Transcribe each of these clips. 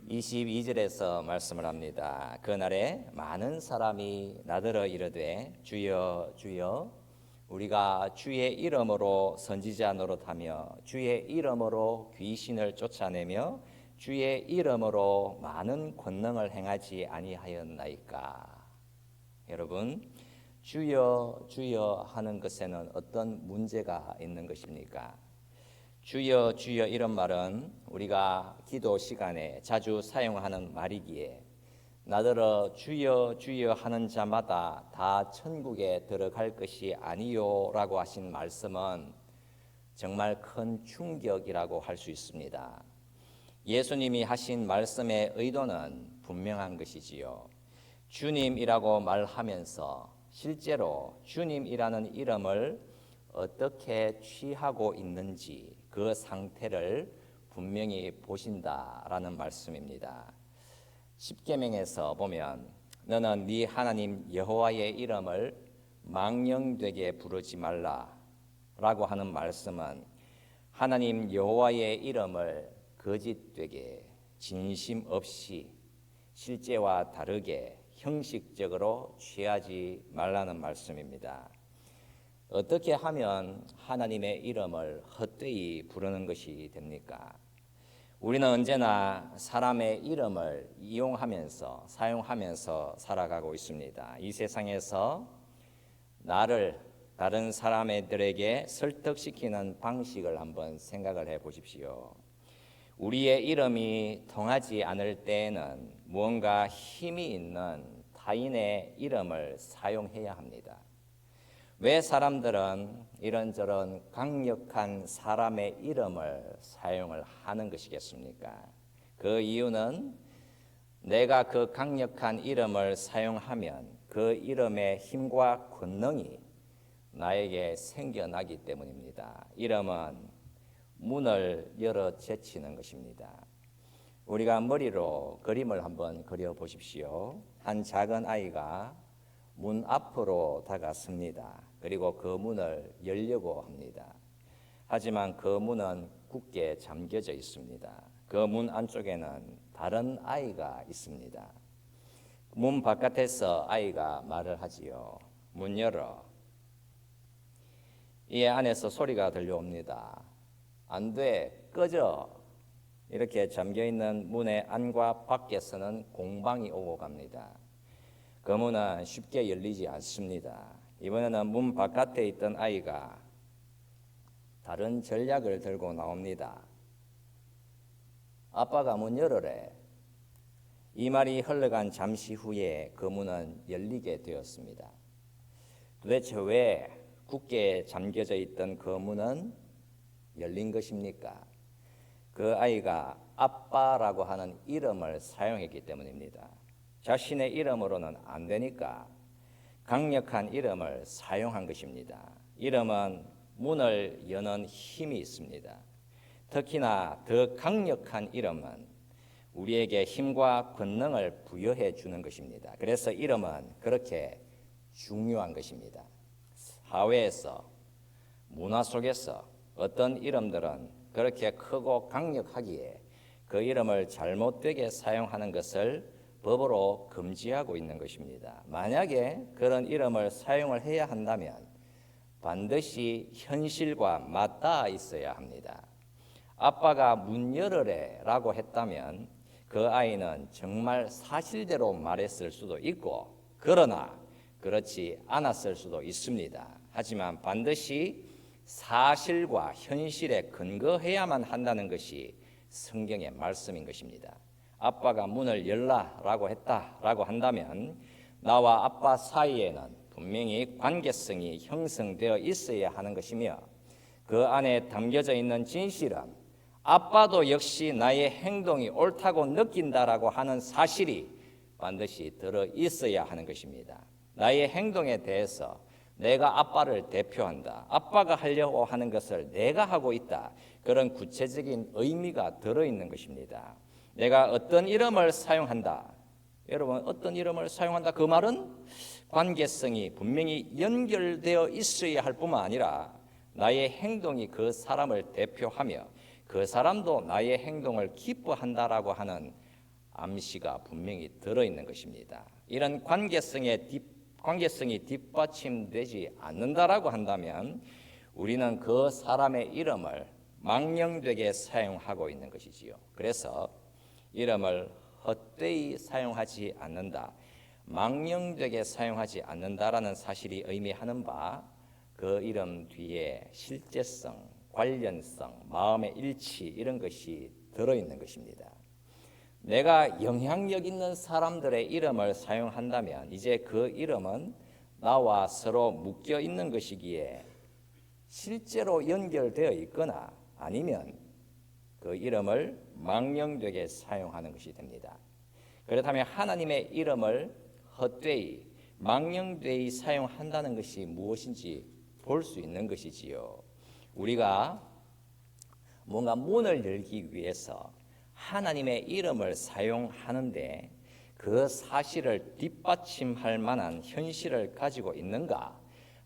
22절에서 말씀을 합니다. 그날에 많은 사람이 나더러 이르되 주여 주여 우리가 주의 이름으로 선지자 노릇하며 주의 이름으로 귀신을 쫓아내며 주의 이름으로 많은 권능을 행하지 아니하였나이까. 여러분, 주여 주여 하는 것에는 어떤 문제가 있는 것입니까? 주여 주여 이런 말은 우리가 기도 시간에 자주 사용하는 말이기에 나더러 주여 주여 하는 자마다 다 천국에 들어갈 것이 아니요라고 하신 말씀은 정말 큰 충격이라고 할 수 있습니다. 예수님이 하신 말씀의 의도는 분명한 것이지요. 주님이라고 말하면서 실제로 주님이라는 이름을 어떻게 취하고 있는지 그 상태를 분명히 보신다라는 말씀입니다. 십계명에서 보면 너는 네 하나님 여호와의 이름을 망령되게 부르지 말라라고 하는 말씀은 하나님 여호와의 이름을 거짓되게 진심 없이 실제와 다르게 형식적으로 취하지 말라는 말씀입니다. 어떻게 하면 하나님의 이름을 헛되이 부르는 것이 됩니까? 우리는 언제나 사람의 이름을 이용하면서 사용하면서 살아가고 있습니다. 이 세상에서 나를 다른 사람들에게 설득시키는 방식을 한번 생각을 해 보십시오. 우리의 이름이 통하지 않을 때에는 무언가 힘이 있는 타인의 이름을 사용해야 합니다. 왜 사람들은 이런저런 강력한 사람의 이름을 사용을 하는 것이겠습니까? 그 이유는 내가 그 강력한 이름을 사용하면 그 이름의 힘과 권능이 나에게 생겨나기 때문입니다. 이름은 문을 열어 제치는 것입니다. 우리가 머리로 그림을 한번 그려 보십시오. 한 작은 아이가 문 앞으로 다가섭니다. 그리고 그 문을 열려고 합니다. 하지만 그 문은 굳게 잠겨져 있습니다. 그 문 안쪽에는 다른 아이가 있습니다. 문 바깥에서 아이가 말을 하지요. 문 열어. 이 안에서 소리가 들려옵니다. 안 돼, 꺼져. 이렇게 잠겨있는 문의 안과 밖에서는 공방이 오고 갑니다. 그 문은 쉽게 열리지 않습니다. 이번에는 문 바깥에 있던 아이가 다른 전략을 들고 나옵니다. 아빠가 문 열으래. 이 말이 흘러간 잠시 후에 그 문은 열리게 되었습니다. 도대체 왜 굳게 잠겨져 있던 그 문은 열린 것입니까? 그 아이가 아빠라고 하는 이름을 사용했기 때문입니다. 자신의 이름으로는 안 되니까 강력한 이름을 사용한 것입니다. 이름은 문을 여는 힘이 있습니다. 특히나 더 강력한 이름은 우리에게 힘과 권능을 부여해 주는 것입니다. 그래서 이름은 그렇게 중요한 것입니다. 사회에서, 문화 속에서 어떤 이름들은 그렇게 크고 강력하기에 그 이름을 잘못되게 사용하는 것을 법으로 금지하고 있는 것입니다. 만약에 그런 이름을 사용을 해야 한다면 반드시 현실과 맞닿아 있어야 합니다. 아빠가 문 열으래 라고 했다면 그 아이는 정말 사실대로 말했을 수도 있고 그러나 그렇지 않았을 수도 있습니다. 하지만 반드시 사실과 현실에 근거해야만 한다는 것이 성경의 말씀인 것입니다. 아빠가 문을 열라라고 했다라고 한다면 나와 아빠 사이에는 분명히 관계성이 형성되어 있어야 하는 것이며 그 안에 담겨져 있는 진실은 아빠도 역시 나의 행동이 옳다고 느낀다라고 하는 사실이 반드시 들어 있어야 하는 것입니다. 나의 행동에 대해서 내가 아빠를 대표한다. 아빠가 하려고 하는 것을 내가 하고 있다. 그런 구체적인 의미가 들어있는 것입니다. 내가 어떤 이름을 사용한다. 여러분, 어떤 이름을 사용한다. 그 말은 관계성이 분명히 연결되어 있어야 할 뿐만 아니라 나의 행동이 그 사람을 대표하며 그 사람도 나의 행동을 기뻐한다라고 하는 암시가 분명히 들어있는 것입니다. 이런 관계성이 뒷받침되지 않는다라고 한다면 우리는 그 사람의 이름을 망령되게 사용하고 있는 것이지요. 그래서 이름을 헛되이 사용하지 않는다, 망령되게 사용하지 않는다라는 사실이 의미하는 바, 그 이름 뒤에 실제성, 관련성, 마음의 일치 이런 것이 들어있는 것입니다. 내가 영향력 있는 사람들의 이름을 사용한다면 이제 그 이름은 나와 서로 묶여 있는 것이기에 실제로 연결되어 있거나 아니면 그 이름을 망령되게 사용하는 것이 됩니다. 그렇다면 하나님의 이름을 헛되이 망령되이 사용한다는 것이 무엇인지 볼 수 있는 것이지요. 우리가 뭔가 문을 열기 위해서 하나님의 이름을 사용하는데 그 사실을 뒷받침할 만한 현실을 가지고 있는가?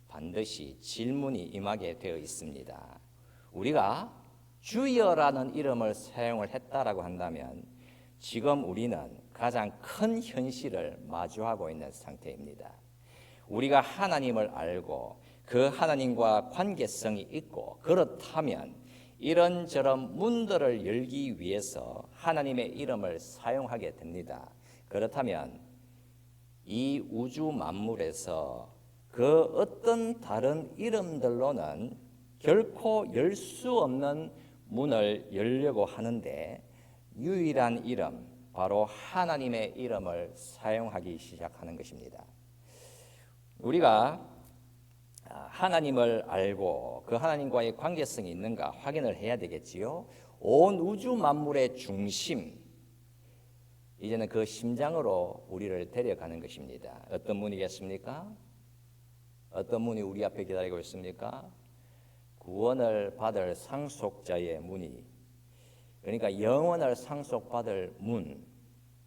반드시 질문이 임하게 되어 있습니다. 우리가 주여라는 이름을 사용을 했다라고 한다면 지금 우리는 가장 큰 현실을 마주하고 있는 상태입니다. 우리가 하나님을 알고 그 하나님과 관계성이 있고 그렇다면 이런저런 문들을 열기 위해서 하나님의 이름을 사용하게 됩니다. 그렇다면 이 우주 만물에서 그 어떤 다른 이름들로는 결코 열 수 없는 문을 열려고 하는데 유일한 이름, 바로 하나님의 이름을 사용하기 시작하는 것입니다. 우리가 하나님을 알고 그 하나님과의 관계성이 있는가 확인을 해야 되겠지요. 온 우주 만물의 중심, 이제는 그 심장으로 우리를 데려가는 것입니다. 어떤 문이겠습니까? 어떤 문이 우리 앞에 기다리고 있습니까? 구원을 받을 상속자의 문이, 그러니까 영원을 상속받을 문,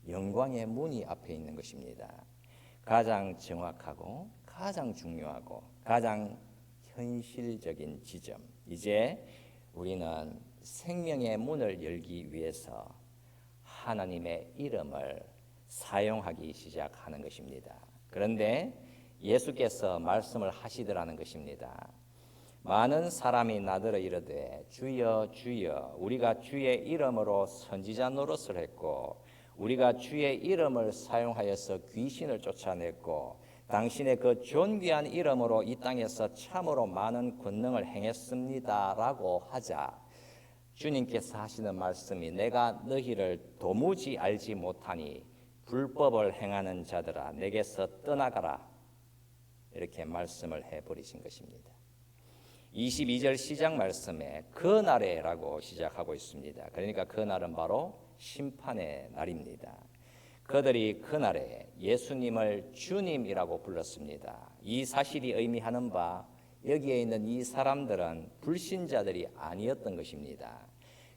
영광의 문이 앞에 있는 것입니다. 가장 정확하고 가장 중요하고 가장 현실적인 지점, 이제 우리는 생명의 문을 열기 위해서 하나님의 이름을 사용하기 시작하는 것입니다. 그런데 예수께서 말씀을 하시더라는 것입니다. 많은 사람이 나더러 이르되 주여 주여 우리가 주의 이름으로 선지자 노릇을 했고 우리가 주의 이름을 사용하여서 귀신을 쫓아냈고 당신의 그 존귀한 이름으로 이 땅에서 참으로 많은 권능을 행했습니다라고 하자 주님께서 하시는 말씀이 내가 너희를 도무지 알지 못하니 불법을 행하는 자들아 내게서 떠나가라, 이렇게 말씀을 해버리신 것입니다. 22절 시작 말씀에 그 날에라고 시작하고 있습니다. 그러니까 그 날은 바로 심판의 날입니다. 그들이 그 날에 예수님을 주님이라고 불렀습니다. 이 사실이 의미하는 바 여기에 있는 이 사람들은 불신자들이 아니었던 것입니다.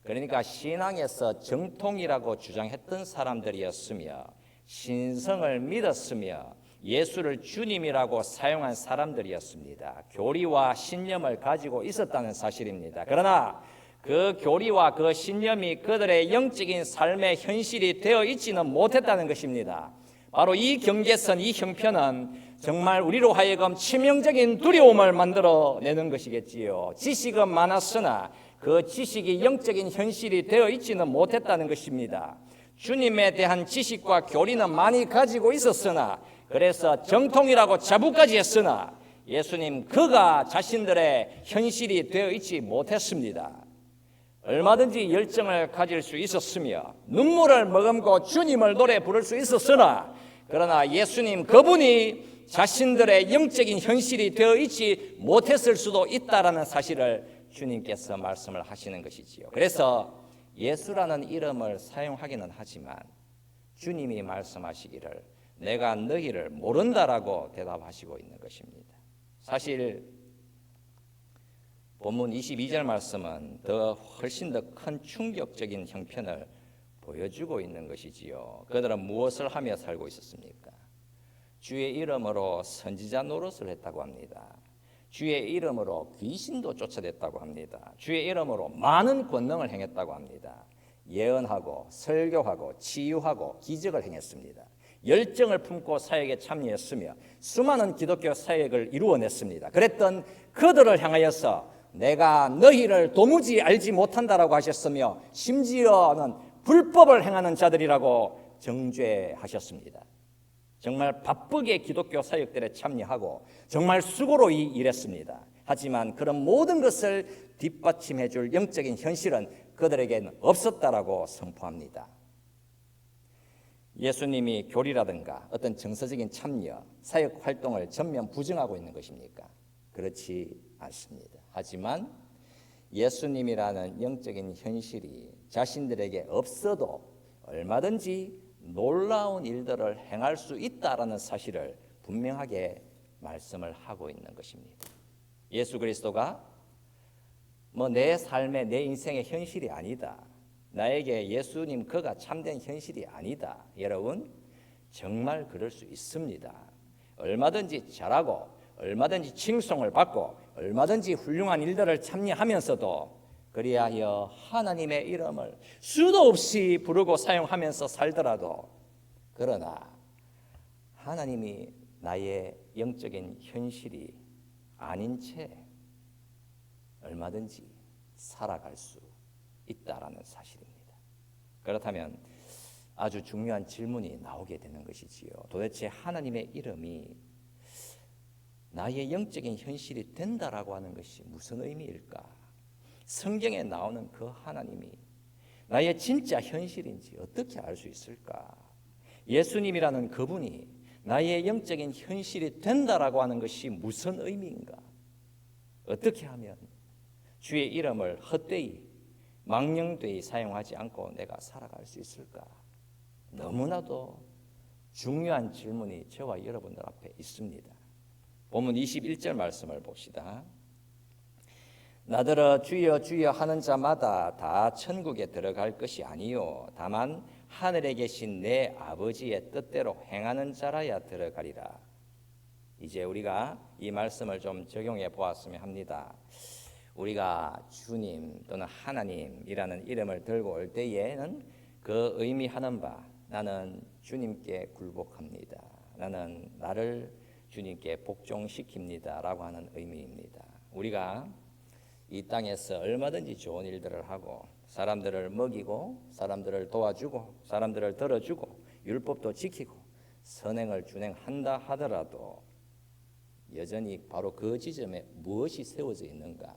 그러니까 신앙에서 정통이라고 주장했던 사람들이었으며 신성을 믿었으며 예수를 주님이라고 사용한 사람들이었습니다. 교리와 신념을 가지고 있었다는 사실입니다. 그러나 그 교리와 그 신념이 그들의 영적인 삶의 현실이 되어 있지는 못했다는 것입니다. 바로 이 경계선, 이 형편은 정말 우리로 하여금 치명적인 두려움을 만들어내는 것이겠지요. 지식은 많았으나 그 지식이 영적인 현실이 되어 있지는 못했다는 것입니다. 주님에 대한 지식과 교리는 많이 가지고 있었으나 그래서 정통이라고 자부까지 했으나 예수님 그가 자신들의 현실이 되어 있지 못했습니다. 얼마든지 열정을 가질 수 있었으며 눈물을 머금고 주님을 노래 부를 수 있었으나 그러나 예수님 그분이 자신들의 영적인 현실이 되어 있지 못했을 수도 있다라는 사실을 주님께서 말씀을 하시는 것이지요. 그래서 예수라는 이름을 사용하기는 하지만 주님이 말씀하시기를 내가 너희를 모른다라고 대답하시고 있는 것입니다. 사실 본문 22절 말씀은 훨씬 더 큰 충격적인 형편을 보여주고 있는 것이지요. 그들은 무엇을 하며 살고 있었습니까? 주의 이름으로 선지자 노릇을 했다고 합니다. 주의 이름으로 귀신도 쫓아냈다고 합니다. 주의 이름으로 많은 권능을 행했다고 합니다. 예언하고 설교하고 치유하고 기적을 행했습니다. 열정을 품고 사역에 참여했으며 수많은 기독교 사역을 이루어냈습니다. 그랬던 그들을 향하여서 내가 너희를 도무지 알지 못한다라고 하셨으며 심지어는 불법을 행하는 자들이라고 정죄하셨습니다. 정말 바쁘게 기독교 사역들에 참여하고 정말 수고로 일했습니다. 하지만 그런 모든 것을 뒷받침해 줄 영적인 현실은 그들에게는 없었다라고 선포합니다. 예수님이 교리라든가 어떤 정서적인 참여, 사역 활동을 전면 부정하고 있는 것입니까? 그렇지 않습니다. 하지만 예수님이라는 영적인 현실이 자신들에게 없어도 얼마든지 놀라운 일들을 행할 수 있다라는 사실을 분명하게 말씀을 하고 있는 것입니다. 예수 그리스도가 내 삶의 내 인생의 현실이 아니다. 나에게 예수님 그가 참된 현실이 아니다. 여러분 정말 그럴 수 있습니다. 얼마든지 잘하고 얼마든지 칭송을 받고 얼마든지 훌륭한 일들을 참여하면서도 그리하여 하나님의 이름을 수도 없이 부르고 사용하면서 살더라도 그러나 하나님이 나의 영적인 현실이 아닌 채 얼마든지 살아갈 수 있다라는 사실입니다. 그렇다면 아주 중요한 질문이 나오게 되는 것이지요. 도대체 하나님의 이름이 나의 영적인 현실이 된다라고 하는 것이 무슨 의미일까? 성경에 나오는 그 하나님이 나의 진짜 현실인지 어떻게 알 수 있을까? 예수님이라는 그분이 나의 영적인 현실이 된다라고 하는 것이 무슨 의미인가? 어떻게 하면 주의 이름을 헛되이 망령되이 사용하지 않고 내가 살아갈 수 있을까? 너무나도 중요한 질문이 저와 여러분들 앞에 있습니다. 본문 21절 말씀을 봅시다. 나더러 주여 주여 하는 자마다 다 천국에 들어갈 것이 아니요 다만 하늘에 계신 내 아버지의 뜻대로 행하는 자라야 들어가리라. 이제 우리가 이 말씀을 좀 적용해 보았으면 합니다. 우리가 주님 또는 하나님이라는 이름을 들고 올 때에는 그 의미하는 바 나는 주님께 굴복합니다. 나는 나를 주님께 복종시킵니다 라고 하는 의미입니다. 우리가 이 땅에서 얼마든지 좋은 일들을 하고 사람들을 먹이고 사람들을 도와주고 사람들을 들어주고 율법도 지키고 선행을 준행한다 하더라도 여전히 바로 그 지점에 무엇이 세워져 있는가?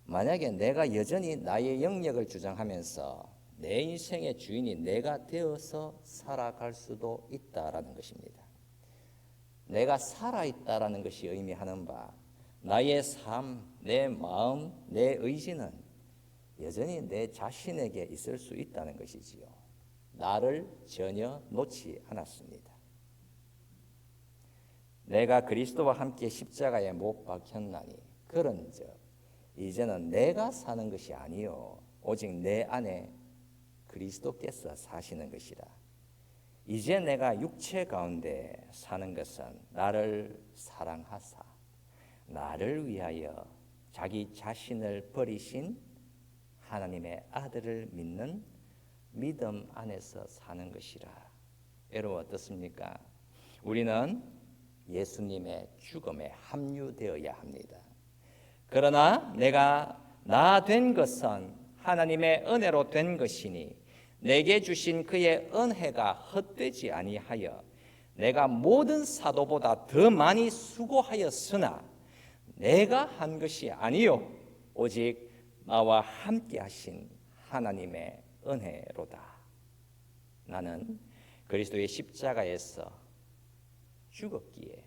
만약에 내가 여전히 나의 영역을 주장하면서 내 인생의 주인이 내가 되어서 살아갈 수도 있다라는 것입니다. 내가 살아있다라는 것이 의미하는 바 나의 삶, 내 마음, 내 의지는 여전히 내 자신에게 있을 수 있다는 것이지요. 나를 전혀 놓지 않았습니다. 내가 그리스도와 함께 십자가에 못 박혔나니 그런즉 이제는 내가 사는 것이 아니요 오직 내 안에 그리스도께서 사시는 것이라. 이제 내가 육체 가운데 사는 것은 나를 사랑하사 나를 위하여 자기 자신을 버리신 하나님의 아들을 믿는 믿음 안에서 사는 것이라. 여러분 어떻습니까? 우리는 예수님의 죽음에 합류되어야 합니다. 그러나 내가 나 된 것은 하나님의 은혜로 된 것이니 내게 주신 그의 은혜가 헛되지 아니하여 내가 모든 사도보다 더 많이 수고하였으나 내가 한 것이 아니요 오직 나와 함께 하신 하나님의 은혜로다. 나는 그리스도의 십자가에서 죽었기에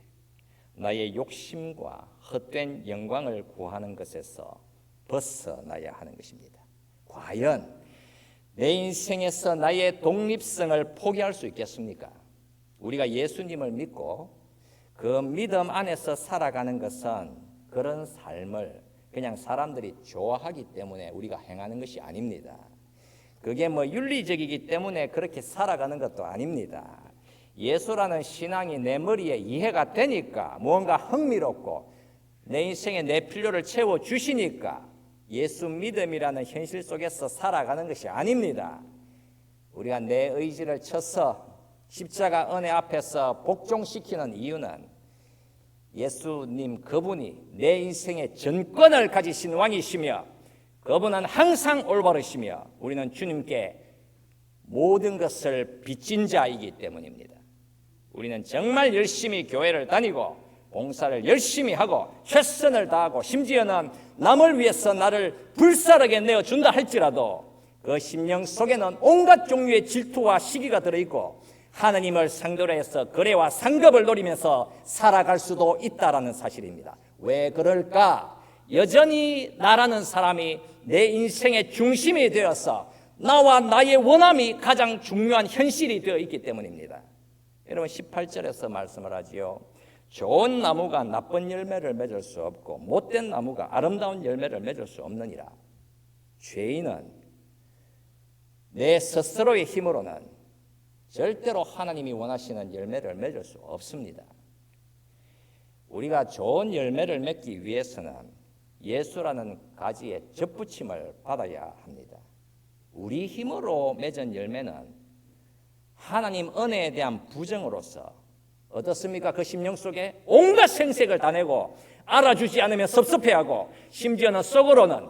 나의 욕심과 헛된 영광을 구하는 것에서 벗어나야 하는 것입니다. 과연 내 인생에서 나의 독립성을 포기할 수 있겠습니까? 우리가 예수님을 믿고 그 믿음 안에서 살아가는 것은 그런 삶을 그냥 사람들이 좋아하기 때문에 우리가 행하는 것이 아닙니다. 그게 윤리적이기 때문에 그렇게 살아가는 것도 아닙니다. 예수라는 신앙이 내 머리에 이해가 되니까 뭔가 흥미롭고 내 인생에 내 필요를 채워주시니까 예수 믿음이라는 현실 속에서 살아가는 것이 아닙니다. 우리가 내 의지를 쳐서 십자가 은혜 앞에서 복종시키는 이유는 예수님 그분이 내 인생의 전권을 가지신 왕이시며 그분은 항상 올바르시며 우리는 주님께 모든 것을 빚진 자이기 때문입니다. 우리는 정말 열심히 교회를 다니고 봉사를 열심히 하고 최선을 다하고 심지어는 남을 위해서 나를 불사르게 내어준다 할지라도 그 심령 속에는 온갖 종류의 질투와 시기가 들어있고 하나님을 상대로 해서 거래와 상급을 노리면서 살아갈 수도 있다라는 사실입니다. 왜 그럴까? 여전히 나라는 사람이 내 인생의 중심이 되어서 나와 나의 원함이 가장 중요한 현실이 되어 있기 때문입니다. 여러분 18절에서 말씀을 하지요. 좋은 나무가 나쁜 열매를 맺을 수 없고 못된 나무가 아름다운 열매를 맺을 수 없느니라. 죄인은 내 스스로의 힘으로는 절대로 하나님이 원하시는 열매를 맺을 수 없습니다. 우리가 좋은 열매를 맺기 위해서는 예수라는 가지의 접붙임을 받아야 합니다. 우리 힘으로 맺은 열매는 하나님 은혜에 대한 부정으로서 어떻습니까? 그 심령 속에 온갖 생색을 다 내고 알아주지 않으면 섭섭해하고 심지어는 속으로는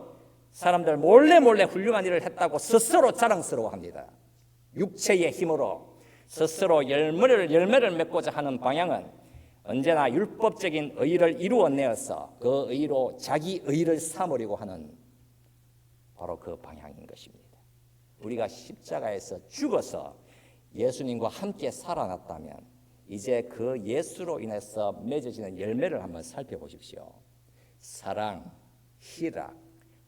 사람들 몰래 훌륭한 일을 했다고 스스로 자랑스러워합니다. 육체의 힘으로 스스로 열매를 맺고자 하는 방향은 언제나 율법적인 의를 이루어내어서 그 의로 자기 의를 삼으려고 하는 바로 그 방향인 것입니다. 우리가 십자가에서 죽어서 예수님과 함께 살아났다면 이제 그 예수로 인해서 맺어지는 열매를 한번 살펴보십시오. 사랑, 희락,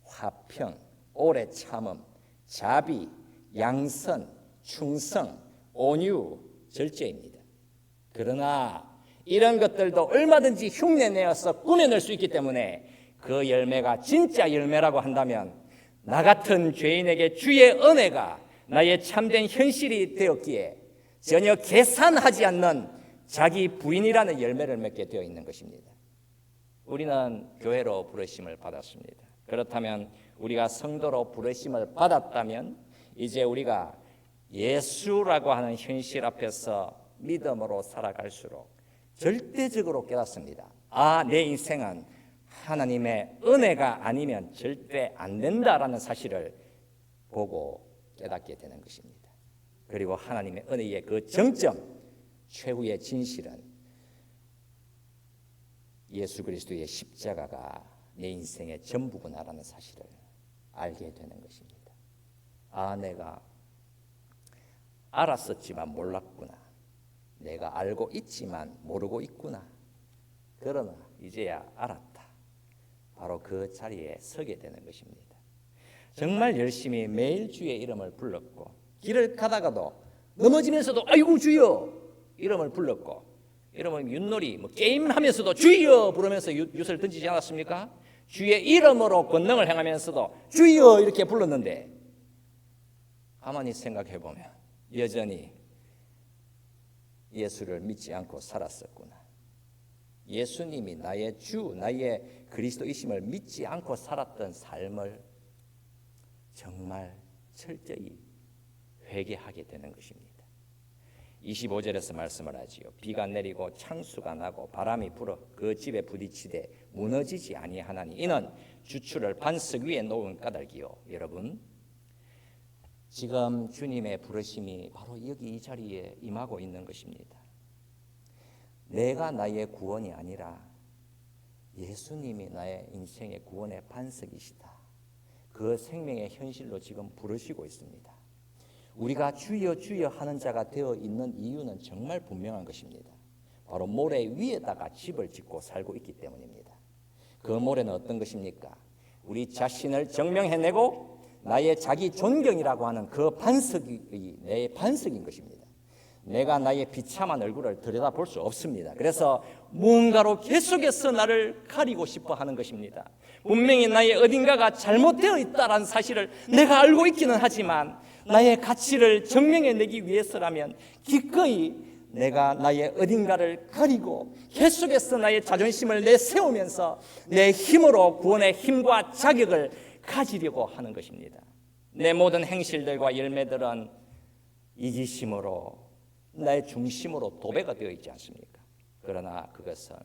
화평, 오래 참음, 자비, 양선, 충성, 온유, 절제입니다. 그러나 이런 것들도 얼마든지 흉내내어서 꾸며낼 수 있기 때문에 그 열매가 진짜 열매라고 한다면 나 같은 죄인에게 주의 은혜가 나의 참된 현실이 되었기에 전혀 계산하지 않는 자기 부인이라는 열매를 맺게 되어 있는 것입니다. 우리는 교회로 부르심을 받았습니다. 그렇다면 우리가 성도로 부르심을 받았다면 이제 우리가 예수라고 하는 현실 앞에서 믿음으로 살아갈수록 절대적으로 깨닫습니다. 내 인생은 하나님의 은혜가 아니면 절대 안 된다라는 사실을 보고 깨닫게 되는 것입니다. 그리고 하나님의 은혜의 그 정점, 최후의 진실은 예수 그리스도의 십자가가 내 인생의 전부구나라는 사실을 알게 되는 것입니다. 내가 알았었지만 몰랐구나. 내가 알고 있지만 모르고 있구나. 그러나 이제야 알았다. 바로 그 자리에 서게 되는 것입니다. 정말 열심히 매일 주의 이름을 불렀고 길을 가다가도 넘어지면서도 아이고 주여 이름을 불렀고 여러분 윷놀이 게임하면서도 주여 부르면서 윷을 던지지 않았습니까? 주의 이름으로 권능을 행하면서도 주여 이렇게 불렀는데 가만히 생각해보면 여전히 예수를 믿지 않고 살았었구나. 예수님이 나의 주, 나의 그리스도이심을 믿지 않고 살았던 삶을 정말 철저히 회개하게 되는 것입니다. 25절에서 말씀을 하지요. 비가 내리고 창수가 나고 바람이 불어 그 집에 부딪히되 무너지지 아니하나니 이는 주추를 반석 위에 놓은 까닭이요. 여러분 지금 주님의 부르심이 바로 여기 이 자리에 임하고 있는 것입니다. 내가 나의 구원이 아니라 예수님이 나의 인생의 구원의 반석이시다. 그 생명의 현실로 지금 부르시고 있습니다. 우리가 주여 주여 하는 자가 되어 있는 이유는 정말 분명한 것입니다. 바로 모래 위에다가 집을 짓고 살고 있기 때문입니다. 그 모래는 어떤 것입니까? 우리 자신을 증명해내고 나의 자기 존경이라고 하는 그 반석이 내 반석인 것입니다. 내가 나의 비참한 얼굴을 들여다볼 수 없습니다. 그래서 무언가로 계속해서 나를 가리고 싶어 하는 것입니다. 분명히 나의 어딘가가 잘못되어 있다는 사실을 내가 알고 있기는 하지만 나의 가치를 증명해내기 위해서라면 기꺼이 내가 나의 어딘가를 가리고 계속해서 나의 자존심을 내세우면서 내 힘으로 구원의 힘과 자격을 가지려고 하는 것입니다. 내 모든 행실들과 열매들은 이기심으로 나의 중심으로 도배가 되어 있지 않습니까? 그러나 그것은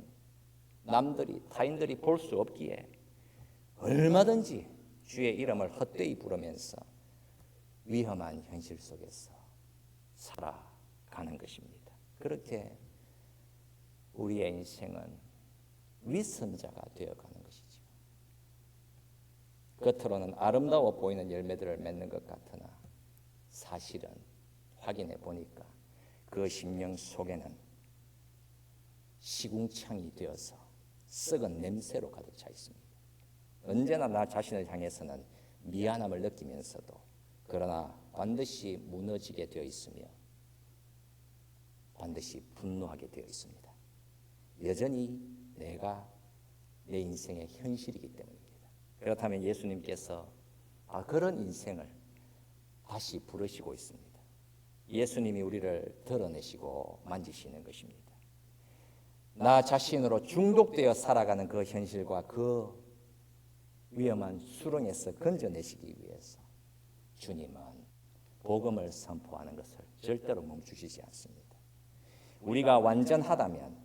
타인들이 볼 수 없기에 얼마든지 주의 이름을 헛되이 부르면서 위험한 현실 속에서 살아가는 것입니다. 그렇게 우리의 인생은 위선자가 되어가는 것이죠. 겉으로는 아름다워 보이는 열매들을 맺는 것 같으나 사실은 확인해 보니까 그 심령 속에는 시궁창이 되어서 썩은 냄새로 가득 차 있습니다. 언제나 나 자신을 향해서는 미안함을 느끼면서도 그러나 반드시 무너지게 되어 있으며 반드시 분노하게 되어 있습니다. 여전히 내가 내 인생의 현실이기 때문입니다. 그렇다면 예수님께서 그런 인생을 다시 부르시고 있습니다. 예수님이 우리를 드러내시고 만지시는 것입니다. 나 자신으로 중독되어 살아가는 그 현실과 그 위험한 수렁에서 건져내시기 위해서 주님은 복음을 선포하는 것을 절대로 멈추시지 않습니다. 우리가 완전하다면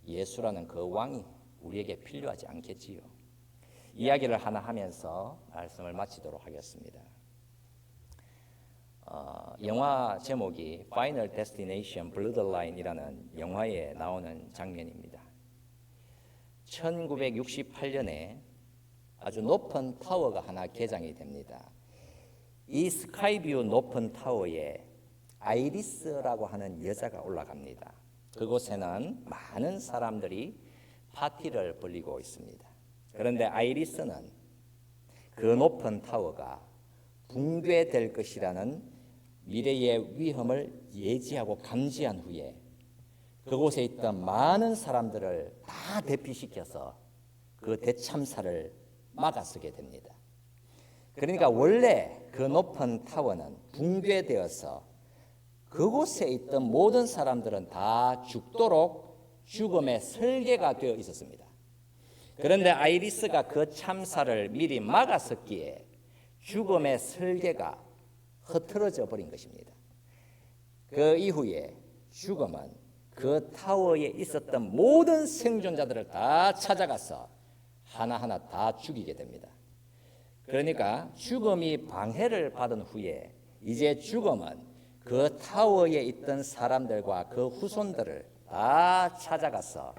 예수라는 그 왕이 우리에게 필요하지 않겠지요. 이야기를 하나 하면서 말씀을 마치도록 하겠습니다. 영화 제목이 Final Destination Bloodline이라는 영화에 나오는 장면입니다. 1968년에 아주 높은 타워가 하나 개장이 됩니다. 이 스카이뷰 높은 타워에 아이리스라고 하는 여자가 올라갑니다. 그곳에는 많은 사람들이 파티를 벌이고 있습니다. 그런데 아이리스는 그 높은 타워가 붕괴될 것이라는 미래의 위험을 예지하고 감지한 후에 그곳에 있던 많은 사람들을 다 대피시켜서 그 대참사를 막아서게 됩니다. 그러니까 원래 그 높은 타워는 붕괴되어서 그곳에 있던 모든 사람들은 다 죽도록 죽음의 설계가 되어 있었습니다. 그런데 아이리스가 그 참사를 미리 막았었기에 죽음의 설계가 흐트러져 버린 것입니다. 그 이후에 죽음은 그 타워에 있었던 모든 생존자들을 다 찾아가서 하나하나 다 죽이게 됩니다. 그러니까 죽음이 방해를 받은 후에 이제 죽음은 그 타워에 있던 사람들과 그 후손들을 다 찾아가서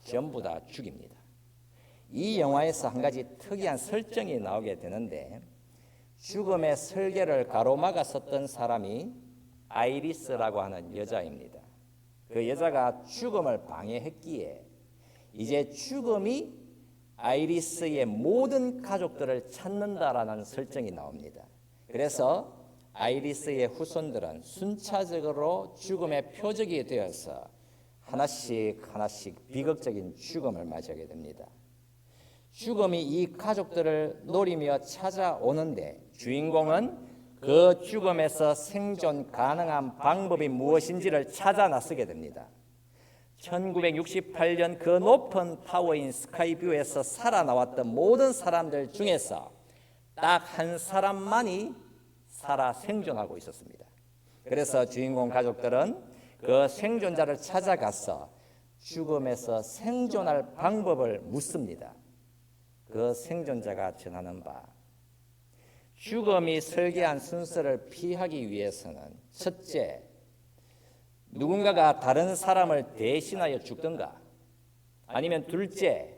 전부 다 죽입니다. 이 영화에서 한 가지 특이한 설정이 나오게 되는데 죽음의 설계를 가로막았었던 사람이 아이리스라고 하는 여자입니다. 그 여자가 죽음을 방해했기에 이제 죽음이 아이리스의 모든 가족들을 찾는다라는 설정이 나옵니다. 그래서 아이리스의 후손들은 순차적으로 죽음의 표적이 되어서 하나씩 비극적인 죽음을 맞이하게 됩니다. 죽음이 이 가족들을 노리며 찾아오는데 주인공은 그 죽음에서 생존 가능한 방법이 무엇인지를 찾아 나서게 됩니다. 1968년 그 높은 타워인 스카이뷰에서 살아나왔던 모든 사람들 중에서 딱 한 사람만이 살아 생존하고 있었습니다. 그래서 주인공 가족들은 그 생존자를 찾아가서 죽음에서 생존할 방법을 묻습니다. 그 생존자가 전하는 바 죽음이 설계한 순서를 피하기 위해서는 첫째, 누군가가 다른 사람을 대신하여 죽든가 아니면 둘째,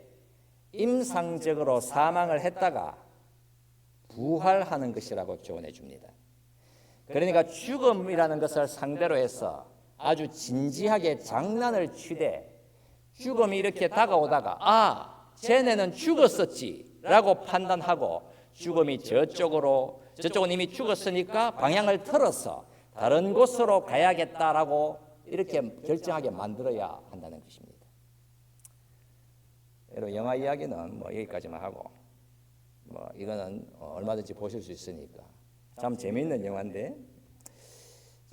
임상적으로 사망을 했다가 부활하는 것이라고 조언해 줍니다. 그러니까 죽음이라는 것을 상대로 해서 아주 진지하게 장난을 치되 죽음이 이렇게 다가오다가 쟤네는 죽었었지 라고 판단하고 죽음이 저쪽은 이미 죽었으니까 방향을 틀어서 다른 곳으로 가야겠다라고 이렇게 결정하게 만들어야 한다는 것입니다. 여러분 영화 이야기는 여기까지만 하고 이거는 얼마든지 보실 수 있으니까 참 재미있는 영화인데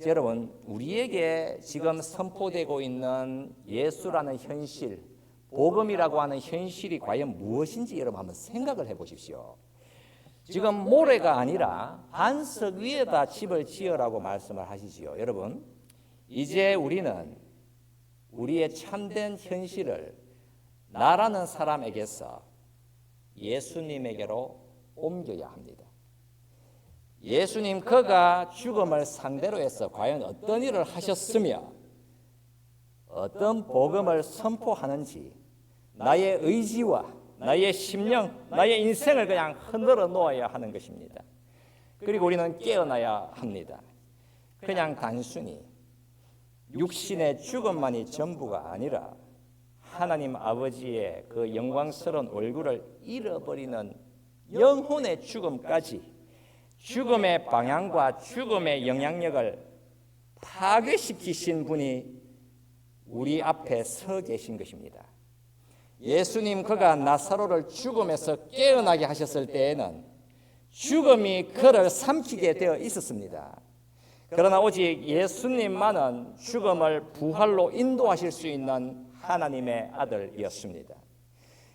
여러분 우리에게 지금 선포되고 있는 예수라는 현실, 복음이라고 하는 현실이 과연 무엇인지 여러분 한번 생각을 해보십시오. 지금 모래가 아니라 반석 위에다 집을 지으라고 말씀을 하시지요. 여러분, 이제 우리는 우리의 참된 현실을 나라는 사람에게서 예수님에게로 옮겨야 합니다. 예수님 그가 죽음을 상대로 해서 과연 어떤 일을 하셨으며 어떤 복음을 선포하는지 나의 의지와 나의 심령, 나의 인생을 그냥 흔들어 놓아야 하는 것입니다. 그리고 우리는 깨어나야 합니다. 그냥 단순히 육신의 죽음만이 전부가 아니라 하나님 아버지의 그 영광스러운 얼굴을 잃어버리는 영혼의 죽음까지, 죽음의 방향과 죽음의 영향력을 파괴시키신 분이 우리 앞에 서 계신 것입니다. 예수님 그가 나사로를 죽음에서 깨어나게 하셨을 때에는 죽음이 그를 삼키게 되어 있었습니다. 그러나 오직 예수님만은 죽음을 부활로 인도하실 수 있는 하나님의 아들이었습니다.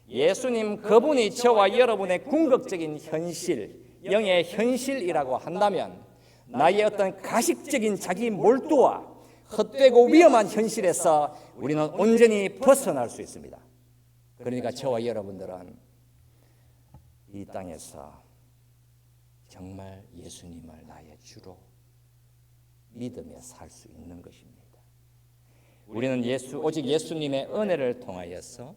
예수님 그분이 저와 여러분의 궁극적인 현실, 영의 현실이라고 한다면 나의 어떤 가식적인 자기 몰두와 헛되고 위험한 현실에서 우리는 온전히 벗어날 수 있습니다. 그러니까 저와 여러분들은 이 땅에서 정말 예수님을 나의 주로 믿으며 살 수 있는 것입니다. 우리는 오직 예수님의 은혜를 통하여서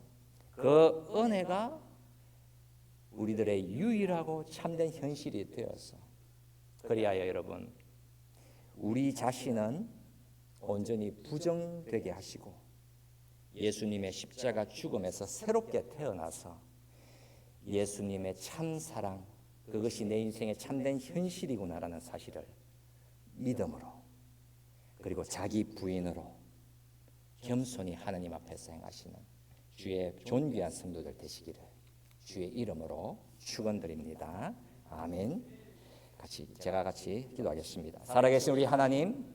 그 은혜가 우리들의 유일하고 참된 현실이 되어서 그리하여 여러분 우리 자신은 온전히 부정되게 하시고 예수님의 십자가 죽음에서 새롭게 태어나서 예수님의 참사랑 그것이 내 인생의 참된 현실이구나라는 사실을 믿음으로 그리고 자기 부인으로 겸손히 하나님 앞에서 행하시는 주의 존귀한 성도들 되시기를 주의 이름으로 축원드립니다. 아멘. 제가 같이 기도하겠습니다. 살아계신 우리 하나님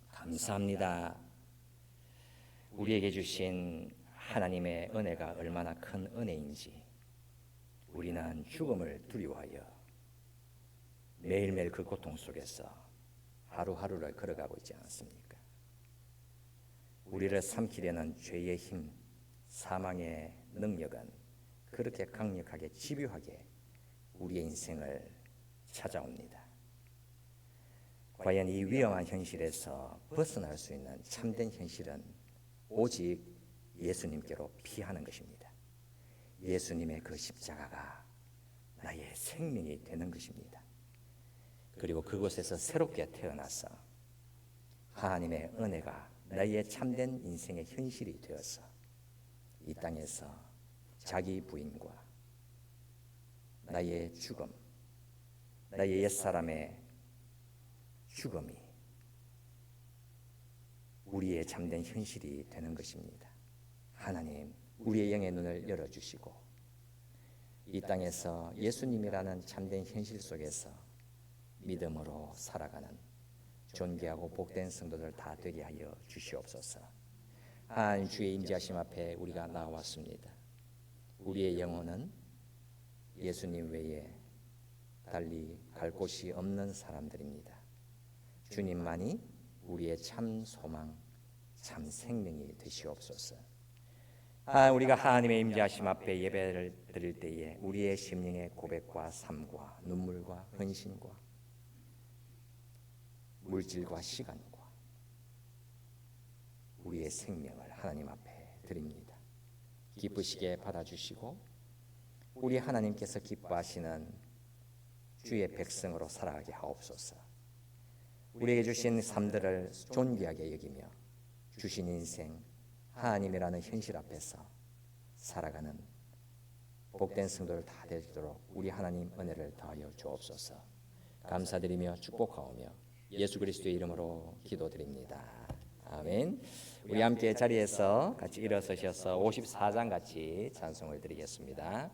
감사합니다. 우리에게 주신 하나님의 은혜가 얼마나 큰 은혜인지 우리는 죽음을 두려워하여 매일매일 그 고통 속에서 하루하루를 걸어가고 있지 않습니까? 우리를 삼키려는 죄의 힘, 사망의 능력은 그렇게 강력하게 집요하게 우리의 인생을 찾아옵니다. 과연 이 위험한 현실에서 벗어날 수 있는 참된 현실은 오직 예수님께로 피하는 것입니다. 예수님의 그 십자가가 나의 생명이 되는 것입니다. 그리고 그곳에서 새롭게 태어나서 하나님의 은혜가 나의 참된 인생의 현실이 되어서 이 땅에서 자기 부인과 나의 죽음, 나의 옛사람의 죽음이 우리의 참된 현실이 되는 것입니다. 하나님, 우리의 영의 눈을 열어주시고 이 땅에서 예수님이라는 참된 현실 속에서 믿음으로 살아가는 존귀하고 복된 성도들 다 되게 하여 주시옵소서. 하나님 주의 임재하심 앞에 우리가 나왔습니다. 우리의 영혼은 예수님 외에 달리 갈 곳이 없는 사람들입니다. 주님만이 우리의 참 소망, 참 생명이 되시옵소서. 우리가 하나님의 임재하심 앞에 예배를 드릴 때에 우리의 심령의 고백과 삶과 눈물과 헌신과 물질과 시간과 우리의 생명을 하나님 앞에 드립니다. 기쁘시게 받아주시고 우리 하나님께서 기뻐하시는 주의 백성으로 살아가게 하옵소서. 우리에게 주신 삶들을 존귀하게 여기며 주신 인생 하나님이라는 현실 앞에서 살아가는 복된 성도를 다 되도록 우리 하나님 은혜를 더하여 주옵소서. 감사드리며 축복하오며 예수 그리스도의 이름으로 기도드립니다. 아멘. 우리 함께 자리에서 같이 일어서셔서 54장 같이 찬송을 드리겠습니다.